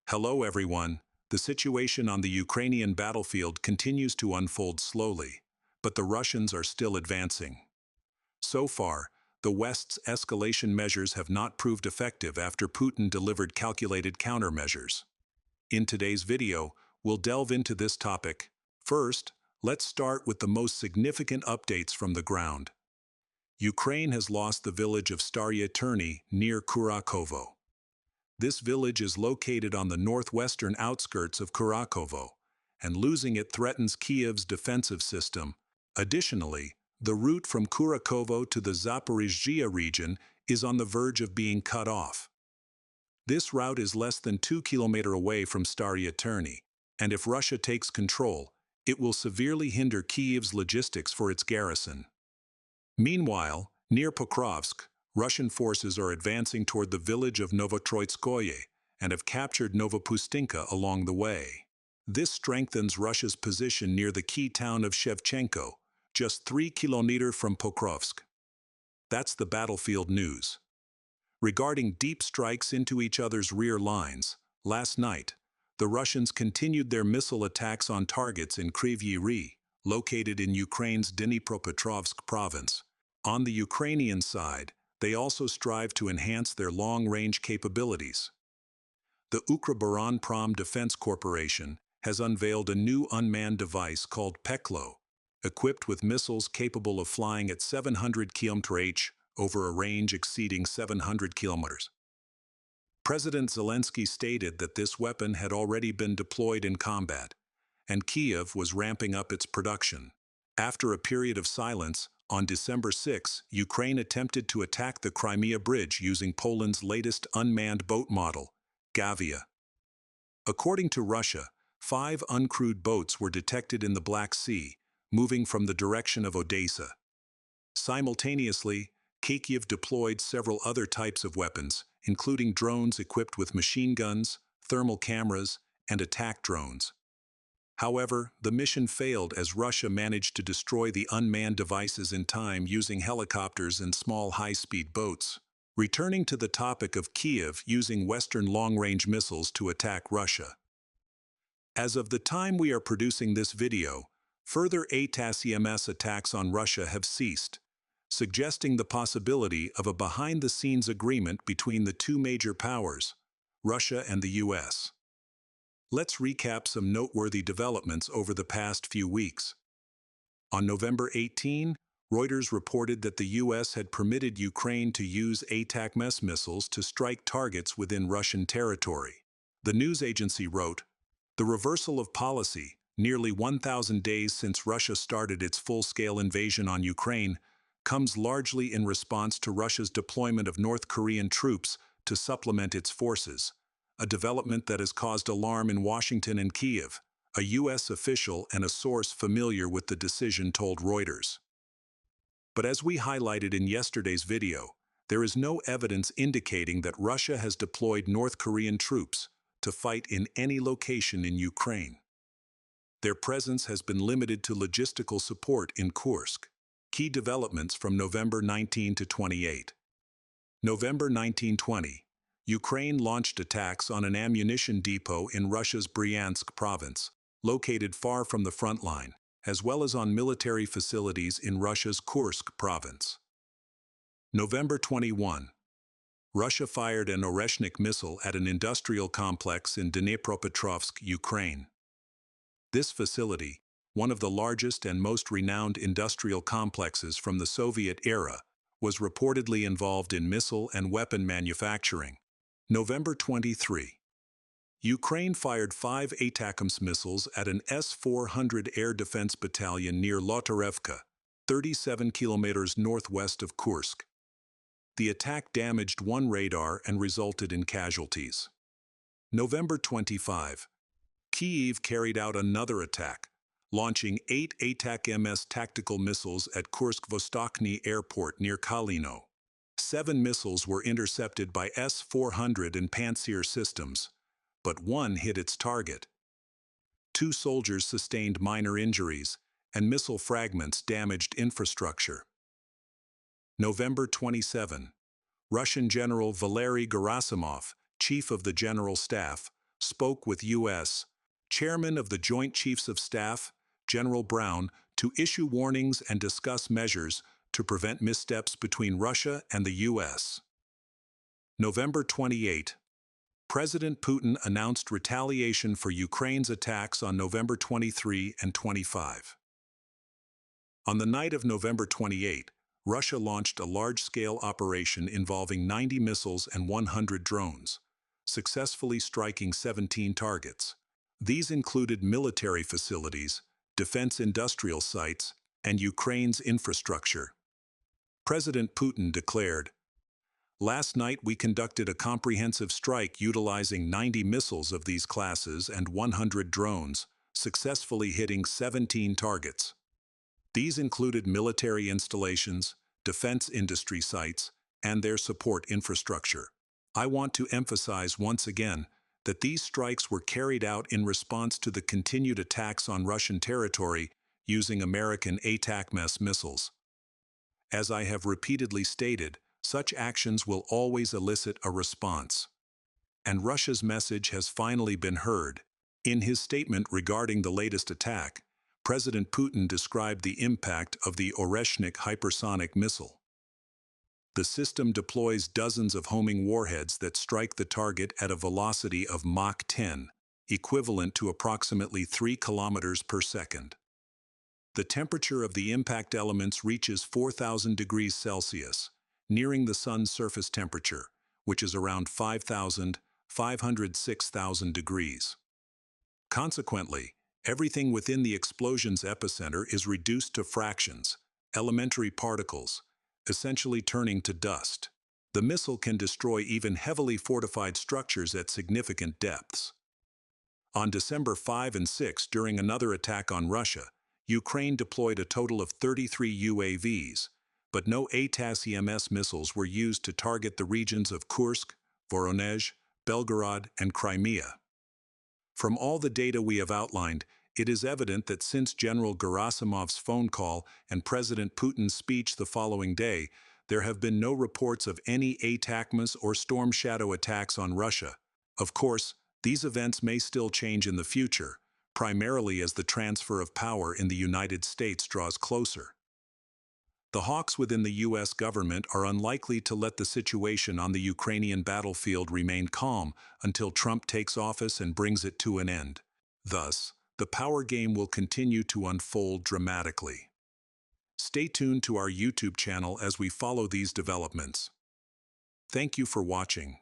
Hello everyone. The situation on the Ukrainian battlefield continues to unfold slowly, but the Russians are still advancing. So far, the West's escalation measures have not proved effective after Putin delivered calculated countermeasures. In today's video, we'll delve into this topic. First, let's start with the most significant updates from the ground. Ukraine has lost the village of Starye Turny near Kurakovo. This village is located on the northwestern outskirts of Kurakovo, and losing it threatens Kiev's defensive system. Additionally, the route from Kurakovo to the Zaporizhzhia region is on the verge of being cut off. This route is less than 2 kilometers away from Starye Turny, and if Russia takes control, it will severely hinder Kiev's logistics for its garrison. Meanwhile, near Pokrovsk, Russian forces are advancing toward the village of Novotroitskoye and have captured Novopustinka along the way. This strengthens Russia's position near the key town of Shevchenko, just 3 kilometers from Pokrovsk. That's the battlefield news. Regarding deep strikes into each other's rear lines, last night, the Russians continued their missile attacks on targets in Kryvyi, located in Ukraine's Dnipropetrovsk province. On the Ukrainian side, they also strive to enhance their long-range capabilities. The Ukroboronprom Defense Corporation has unveiled a new unmanned device called Peklo, equipped with missiles capable of flying at 700 km/h over a range exceeding 700 kilometers. President Zelensky stated that this weapon had already been deployed in combat, and Kiev was ramping up its production. After a period of silence, on December 6, Ukraine attempted to attack the Crimea Bridge using Poland's latest unmanned boat model, Gavia. According to Russia, 5 uncrewed boats were detected in the Black Sea, moving from the direction of Odesa. Simultaneously, KKyivdeployed deployed several other types of weapons, including drones equipped with machine guns, thermal cameras, and attack drones. However, the mission failed as Russia managed to destroy the unmanned devices in time using helicopters and small high-speed boats. Returning to the topic of Kiev using Western long-range missiles to attack Russia. As of the time we are producing this video, further Atacms attacks on Russia have ceased, suggesting the possibility of a behind-the-scenes agreement between the two major powers, Russia and the US. Let's recap some noteworthy developments over the past few weeks. On November 18, Reuters reported that the US had permitted Ukraine to use Atacms missiles to strike targets within Russian territory. The news agency wrote, "The reversal of policy, nearly 1,000 days since Russia started its full-scale invasion on Ukraine, comes largely in response to Russia's deployment of North Korean troops to supplement its forces, a development that has caused alarm in Washington and Kiev," a U.S. official and a source familiar with the decision told Reuters. But as we highlighted in yesterday's video, there is no evidence indicating that Russia has deployed North Korean troops to fight in any location in Ukraine. Their presence has been limited to logistical support in Kursk. Key developments from November 19 to 28. November 19-20. Ukraine launched attacks on an ammunition depot in Russia's Bryansk province, located far from the front line, as well as on military facilities in Russia's Kursk province. November 21. Russia fired an Oreshnik missile at an industrial complex in Dnipropetrovsk, Ukraine. This facility, one of the largest and most renowned industrial complexes from the Soviet era, was reportedly involved in missile and weapon manufacturing. November 23. Ukraine fired 5 Atacms missiles at an S-400 air defense battalion near Lotarevka, 37 kilometers northwest of Kursk. The attack damaged one radar and resulted in casualties. November 25. Kyiv carried out another attack, launching 8 Atacms tactical missiles at Kursk-Vostochny Airport near Kalino. 7 missiles were intercepted by S-400 and Pantsir systems, but one hit its target. 2 soldiers sustained minor injuries, and missile fragments damaged infrastructure. November 27. Russian General Valery Gerasimov, chief of the General Staff, spoke with U.S. Chairman of the Joint Chiefs of Staff, General Brown, to issue warnings and discuss measures to prevent missteps between Russia and the U.S. November 28. President Putin announced retaliation for Ukraine's attacks on November 23 and 25. On the night of November 28, Russia launched a large-scale operation involving 90 missiles and 100 drones, successfully striking 17 targets. These included military facilities, defense industrial sites, and Ukraine's infrastructure. President Putin declared, "Last night we conducted a comprehensive strike utilizing 90 missiles of these classes and 100 drones, successfully hitting 17 targets. These included military installations, defense industry sites, and their support infrastructure. I want to emphasize once again that these strikes were carried out in response to the continued attacks on Russian territory using American Atacms missiles. As I have repeatedly stated, such actions will always elicit a response. And Russia's message has finally been heard. In his statement regarding the latest attack, President Putin described the impact of the Oreshnik hypersonic missile. The system deploys dozens of homing warheads that strike the target at a velocity of Mach 10, equivalent to approximately 3 kilometers per second. The temperature of the impact elements reaches 4,000 degrees Celsius, nearing the sun's surface temperature, which is around 5,506,000 degrees. Consequently, everything within the explosion's epicenter is reduced to fractions, elementary particles, essentially turning to dust. The missile can destroy even heavily fortified structures at significant depths. On December 5 and 6, during another attack on Russia, Ukraine deployed a total of 33 UAVs, but no Atacms missiles were used to target the regions of Kursk, Voronezh, Belgorod, and Crimea. From all the data we have outlined, it is evident that since General Gerasimov's phone call and President Putin's speech the following day, there have been no reports of any Atacms or Storm Shadow attacks on Russia. Of course, these events may still change in the future, primarily as the transfer of power in the United States draws closer. The hawks within the U.S. government are unlikely to let the situation on the Ukrainian battlefield remain calm until Trump takes office and brings it to an end. Thus, the power game will continue to unfold dramatically. Stay tuned to our YouTube channel as we follow these developments. Thank you for watching.